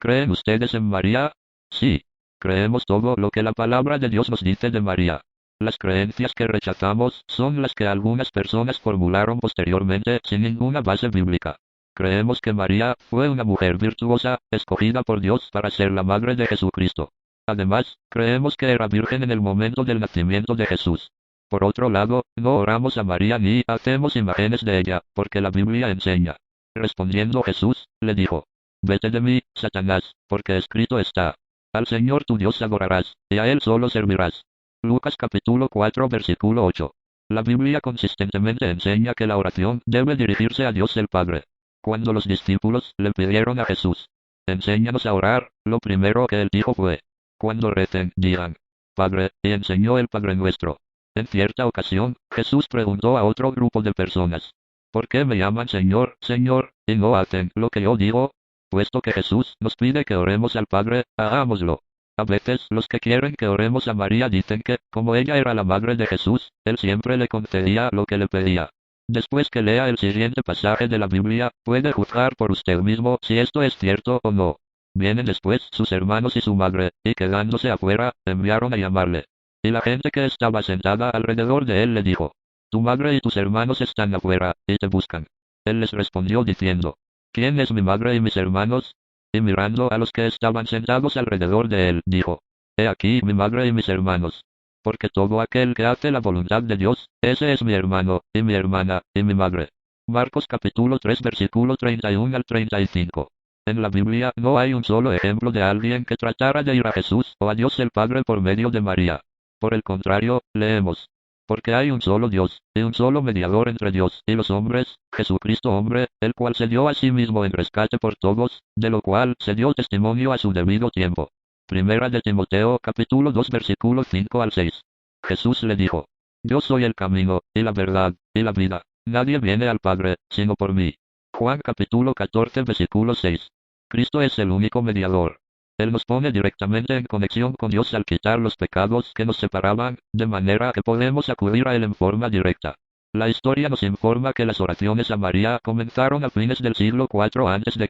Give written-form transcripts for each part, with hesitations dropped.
¿Creen ustedes en María? Sí. Creemos todo lo que la palabra de Dios nos dice de María. Las creencias que rechazamos son las que algunas personas formularon posteriormente sin ninguna base bíblica. Creemos que María fue una mujer virtuosa, escogida por Dios para ser la madre de Jesucristo. Además, creemos que era virgen en el momento del nacimiento de Jesús. Por otro lado, no oramos a María ni hacemos imágenes de ella, porque la Biblia enseña. Respondiendo Jesús, le dijo: Vete de mí, Satanás, porque escrito está: Al Señor tu Dios adorarás, y a Él solo servirás. Lucas capítulo 4 versículo 8. La Biblia consistentemente enseña que la oración debe dirigirse a Dios el Padre. Cuando los discípulos le pidieron a Jesús: Enséñanos a orar, lo primero que él dijo fue: Cuando recen, digan: Padre, y enseñó el Padre Nuestro. En cierta ocasión, Jesús preguntó a otro grupo de personas: ¿Por qué me llaman Señor, Señor, y no hacen lo que yo digo? Puesto que Jesús nos pide que oremos al Padre, hagámoslo. A veces los que quieren que oremos a María dicen que, como ella era la madre de Jesús, él siempre le concedía lo que le pedía. Después que lea el siguiente pasaje de la Biblia, puede juzgar por usted mismo si esto es cierto o no. Vienen después sus hermanos y su madre, y quedándose afuera, enviaron a llamarle. Y la gente que estaba sentada alrededor de él le dijo: Tu madre y tus hermanos están afuera, y te buscan. Él les respondió diciendo: ¿Quién es mi madre y mis hermanos? Y mirando a los que estaban sentados alrededor de él, dijo: He aquí mi madre y mis hermanos. Porque todo aquel que hace la voluntad de Dios, ese es mi hermano, y mi hermana, y mi madre. Marcos capítulo 3 versículo 31 al 35. En la Biblia no hay un solo ejemplo de alguien que tratara de ir a Jesús o a Dios el Padre por medio de María. Por el contrario, leemos: Porque hay un solo Dios, y un solo mediador entre Dios y los hombres, Jesucristo hombre, el cual se dio a sí mismo en rescate por todos, de lo cual se dio testimonio a su debido tiempo. Primera de Timoteo capítulo 2 versículo 5 al 6. Jesús le dijo: Yo soy el camino, y la verdad, y la vida. Nadie viene al Padre, sino por mí. Juan capítulo 14 versículo 6. Cristo es el único mediador. Él nos pone directamente en conexión con Dios al quitar los pecados que nos separaban, de manera que podemos acudir a Él en forma directa. La historia nos informa que las oraciones a María comenzaron a fines del siglo IV a.C.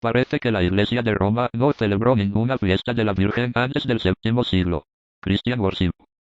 Parece que la Iglesia de Roma no celebró ninguna fiesta de la Virgen antes del VII siglo. Christian Worship.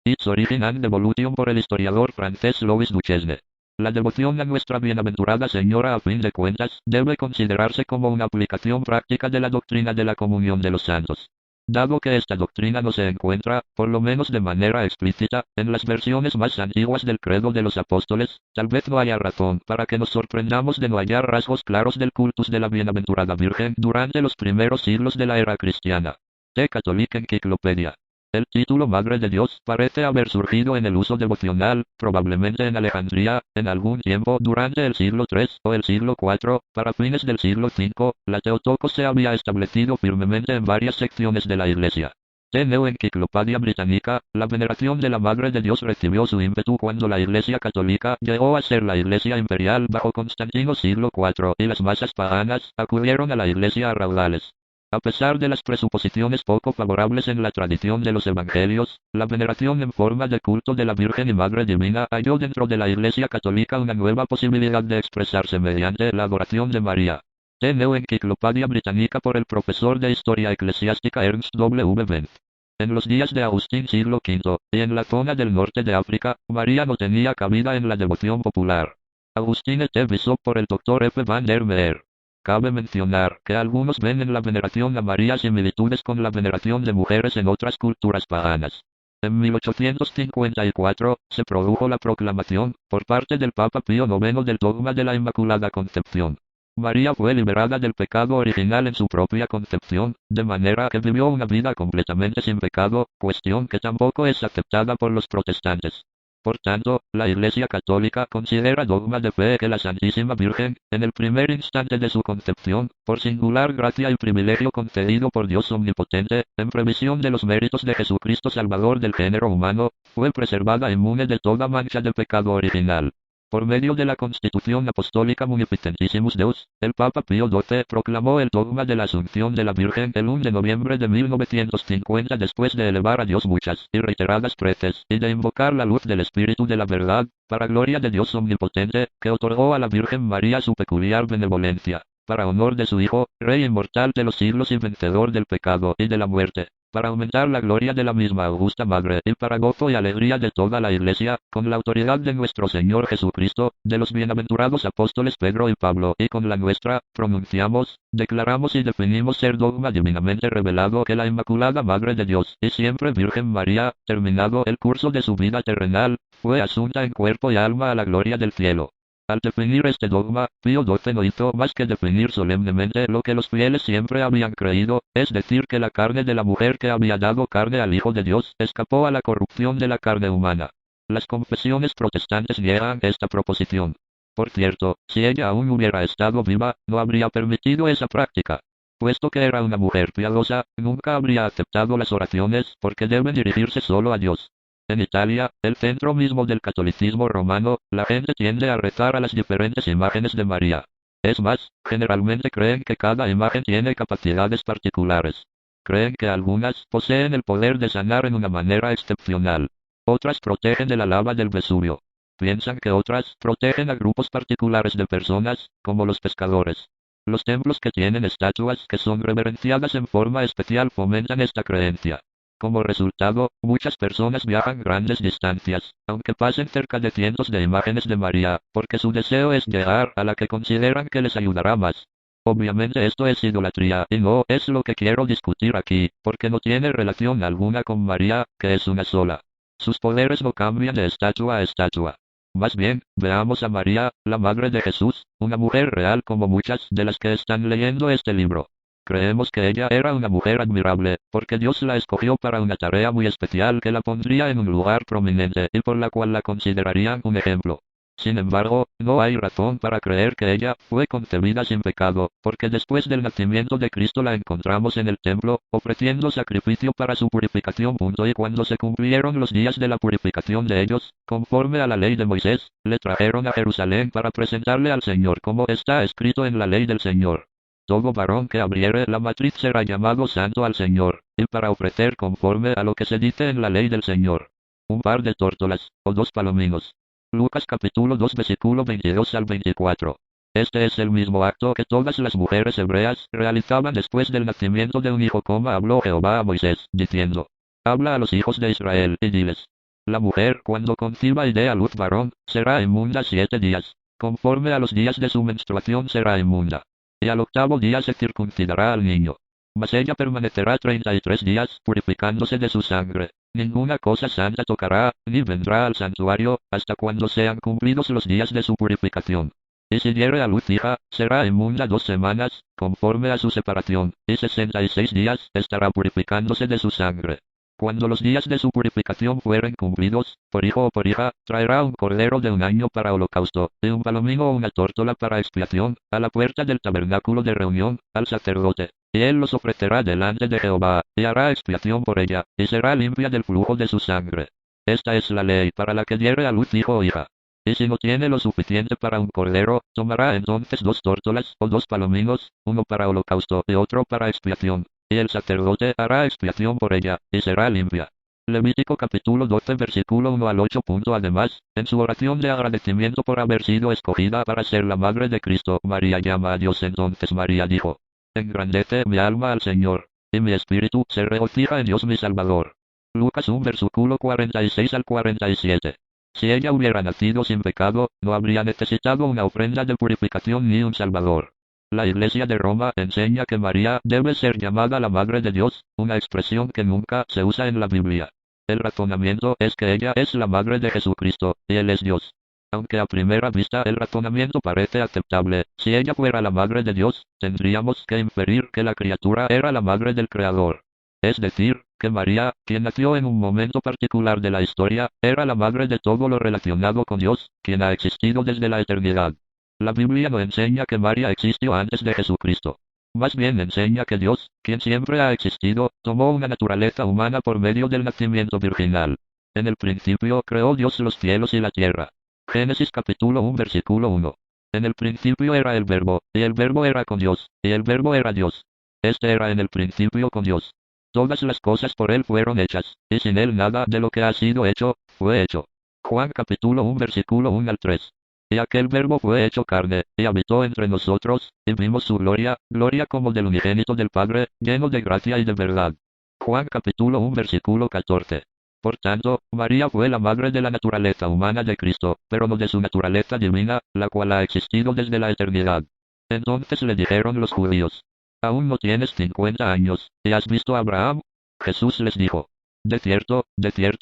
Its origin and evolution por el historiador francés Louis Duchesne. La devoción a nuestra bienaventurada Señora, a fin de cuentas, debe considerarse como una aplicación práctica de la doctrina de la comunión de los santos. Dado que esta doctrina no se encuentra, por lo menos de manera explícita, en las versiones más antiguas del credo de los apóstoles, tal vez no haya razón para que nos sorprendamos de no hallar rasgos claros del cultus de la bienaventurada Virgen durante los primeros siglos de la era cristiana. The Catholic Encyclopedia. El título Madre de Dios parece haber surgido en el uso devocional, probablemente en Alejandría, en algún tiempo durante el siglo III o el siglo IV. Para fines del siglo V, la Theotokos se había establecido firmemente en varias secciones de la Iglesia. The New Encyclopedia Britannica, la veneración de la Madre de Dios recibió su ímpetu cuando la Iglesia católica llegó a ser la Iglesia imperial bajo Constantino siglo IV, y las masas paganas acudieron a la Iglesia a raudales. A pesar de las presuposiciones poco favorables en la tradición de los evangelios, la veneración en forma de culto de la Virgen y Madre Divina halló dentro de la Iglesia Católica una nueva posibilidad de expresarse mediante la adoración de María. The New Encyclopedia Britannica por el profesor de Historia Eclesiástica Ernst W. Benz. En los días de Agustín siglo V, y en la zona del norte de África, María no tenía cabida en la devoción popular. Agustín et Bishop por el Dr. F. van der Meer. Cabe mencionar que algunos ven en la veneración a María similitudes con la veneración de mujeres en otras culturas paganas. En 1854, se produjo la proclamación, por parte del Papa Pío IX, del dogma de la Inmaculada Concepción. María fue liberada del pecado original en su propia concepción, de manera que vivió una vida completamente sin pecado, cuestión que tampoco es aceptada por los protestantes. Por tanto, la Iglesia Católica considera dogma de fe que la Santísima Virgen, en el primer instante de su concepción, por singular gracia y privilegio concedido por Dios Omnipotente, en previsión de los méritos de Jesucristo Salvador del género humano, fue preservada inmune de toda mancha de pecado original. Por medio de la Constitución Apostólica Munificentissimus Deus, el Papa Pío XII proclamó el dogma de la Asunción de la Virgen el 1 de noviembre de 1950, después de elevar a Dios muchas y reiteradas preces, y de invocar la luz del Espíritu de la verdad, para gloria de Dios Omnipotente, que otorgó a la Virgen María su peculiar benevolencia. para honor de su Hijo, Rey inmortal de los siglos y vencedor del pecado y de la muerte, para aumentar la gloria de la misma augusta Madre y para gozo y alegría de toda la Iglesia, con la autoridad de nuestro Señor Jesucristo, de los bienaventurados apóstoles Pedro y Pablo y con la nuestra, pronunciamos, declaramos y definimos ser dogma divinamente revelado que la Inmaculada Madre de Dios y siempre Virgen María, terminado el curso de su vida terrenal, fue asunta en cuerpo y alma a la gloria del cielo. Al definir este dogma, Pío XII no hizo más que definir solemnemente lo que los fieles siempre habían creído, es decir que la carne de la mujer que había dado carne al Hijo de Dios escapó a la corrupción de la carne humana. Las confesiones protestantes niegan esta proposición. Por cierto, si ella aún hubiera estado viva, no habría permitido esa práctica. Puesto que era una mujer piadosa, nunca habría aceptado las oraciones porque deben dirigirse solo a Dios. En Italia, el centro mismo del catolicismo romano, la gente tiende a rezar a las diferentes imágenes de María. Es más, generalmente creen que cada imagen tiene capacidades particulares. Creen que algunas poseen el poder de sanar en una manera excepcional. Otras protegen de la lava del Vesubio. Piensan que otras protegen a grupos particulares de personas, como los pescadores. Los templos que tienen estatuas que son reverenciadas en forma especial fomentan esta creencia. Como resultado, muchas personas viajan grandes distancias, aunque pasen cerca de cientos de imágenes de María, porque su deseo es llegar a la que consideran que les ayudará más. Obviamente esto es idolatría y no es lo que quiero discutir aquí, porque no tiene relación alguna con María, que es una sola. Sus poderes no cambian de estatua a estatua. Más bien, veamos a María, la Madre de Jesús, una mujer real como muchas de las que están leyendo este libro. Creemos que ella era una mujer admirable, porque Dios la escogió para una tarea muy especial que la pondría en un lugar prominente y por la cual la considerarían un ejemplo. Sin embargo, no hay razón para creer que ella fue concebida sin pecado, porque después del nacimiento de Cristo la encontramos en el templo, ofreciendo sacrificio para su purificación. Y cuando se cumplieron los días de la purificación de ellos, conforme a la ley de Moisés, le trajeron a Jerusalén para presentarle al Señor como está escrito en la ley del Señor. Todo varón que abriere la matriz será llamado santo al Señor, y para ofrecer conforme a lo que se dice en la ley del Señor, un par de tórtolas, o 2 palominos. Lucas capítulo 2 versículo 22 al 24. Este es el mismo acto que todas las mujeres hebreas realizaban después del nacimiento de un hijo, como habló Jehová a Moisés, diciendo: habla a los hijos de Israel, y diles: la mujer cuando conciba y dé a luz varón, será inmunda 7 días, conforme a los días de su menstruación será inmunda. Y al 8º día se circuncidará al niño. Mas ella permanecerá 33 días purificándose de su sangre. Ninguna cosa santa tocará, ni vendrá al santuario, hasta cuando sean cumplidos los días de su purificación. Y si diere a luz hija, será inmunda 2 semanas, conforme a su separación, y 66 días estará purificándose de su sangre. Cuando los días de su purificación fueren cumplidos, por hijo o por hija, traerá un cordero de 1 año para holocausto, y un palomino o una tórtola para expiación, a la puerta del tabernáculo de reunión, al sacerdote. Y él los ofrecerá delante de Jehová, y hará expiación por ella, y será limpia del flujo de su sangre. Esta es la ley para la que diere a luz hijo o hija. Y si no tiene lo suficiente para un cordero, tomará entonces 2 tórtolas o 2 palominos, uno para holocausto y otro para expiación. Y el sacerdote hará expiación por ella, y será limpia. Levítico capítulo 12 versículo 1 al 8. Además, en su oración de agradecimiento por haber sido escogida para ser la madre de Cristo, María llama a Dios. Entonces María dijo: engrandece mi alma al Señor, y mi espíritu se regocija en Dios mi Salvador. Lucas 1 versículo 46 al 47. Si ella hubiera nacido sin pecado, no habría necesitado una ofrenda de purificación ni un Salvador. La Iglesia de Roma enseña que María debe ser llamada la Madre de Dios, una expresión que nunca se usa en la Biblia. El razonamiento es que ella es la Madre de Jesucristo, y Él es Dios. Aunque a primera vista el razonamiento parece aceptable, si ella fuera la Madre de Dios, tendríamos que inferir que la criatura era la Madre del Creador. Es decir, que María, quien nació en un momento particular de la historia, era la Madre de todo lo relacionado con Dios, quien ha existido desde la eternidad. La Biblia no enseña que María existió antes de Jesucristo. Más bien enseña que Dios, quien siempre ha existido, tomó una naturaleza humana por medio del nacimiento virginal. En el principio creó Dios los cielos y la tierra. Génesis capítulo 1 versículo 1. En el principio era el Verbo, y el Verbo era con Dios, y el Verbo era Dios. Este era en el principio con Dios. Todas las cosas por Él fueron hechas, y sin Él nada de lo que ha sido hecho, fue hecho. Juan capítulo 1 versículo 1 al 3. Y aquel verbo fue hecho carne, y habitó entre nosotros, y vimos su gloria, gloria como del unigénito del Padre, lleno de gracia y de verdad. Juan capítulo 1 versículo 14. Por tanto, María fue la madre de la naturaleza humana de Cristo, pero no de su naturaleza divina, la cual ha existido desde la eternidad. Entonces le dijeron los judíos: aún no tienes 50 años, ¿y has visto a Abraham? Jesús les dijo: de cierto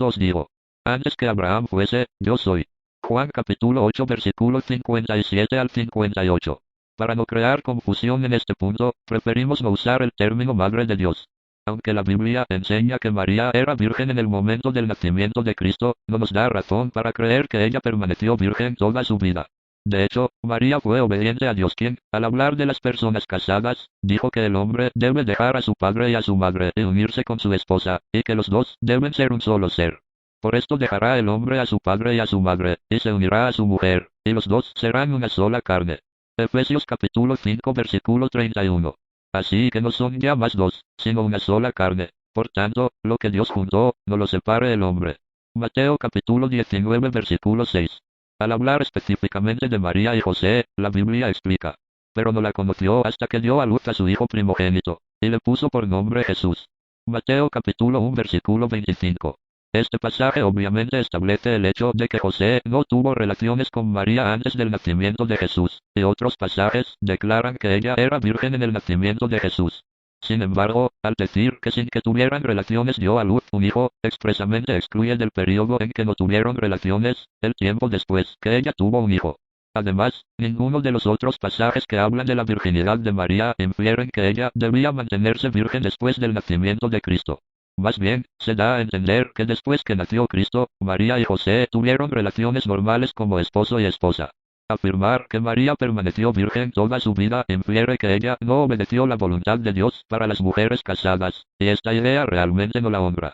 os digo, antes que Abraham fuese, yo soy. Juan capítulo 8 versículos 57 al 58. Para no crear confusión en este punto, preferimos no usar el término Madre de Dios. Aunque la Biblia enseña que María era virgen en el momento del nacimiento de Cristo, no nos da razón para creer que ella permaneció virgen toda su vida. De hecho, María fue obediente a Dios, quien, al hablar de las personas casadas, dijo que el hombre debe dejar a su padre y a su madre y unirse con su esposa, y que los dos deben ser un solo ser. Por esto dejará el hombre a su padre y a su madre, y se unirá a su mujer, y los dos serán una sola carne. Efesios capítulo 5 versículo 31. Así que no son ya más dos, sino una sola carne. Por tanto, lo que Dios juntó, no lo separe el hombre. Mateo capítulo 19 versículo 6. Al hablar específicamente de María y José, la Biblia explica: pero no la conoció hasta que dio a luz a su hijo primogénito, y le puso por nombre Jesús. Mateo capítulo 1 versículo 25. Este pasaje obviamente establece el hecho de que José no tuvo relaciones con María antes del nacimiento de Jesús, y otros pasajes declaran que ella era virgen en el nacimiento de Jesús. Sin embargo, al decir que sin que tuvieran relaciones dio a luz un hijo, expresamente excluye del periodo en que no tuvieron relaciones, el tiempo después que ella tuvo un hijo. Además, ninguno de los otros pasajes que hablan de la virginidad de María infieren que ella debía mantenerse virgen después del nacimiento de Cristo. Más bien, se da a entender que después que nació Cristo, María y José tuvieron relaciones normales como esposo y esposa. Afirmar que María permaneció virgen toda su vida infiere que ella no obedeció la voluntad de Dios para las mujeres casadas, y esta idea realmente no la honra.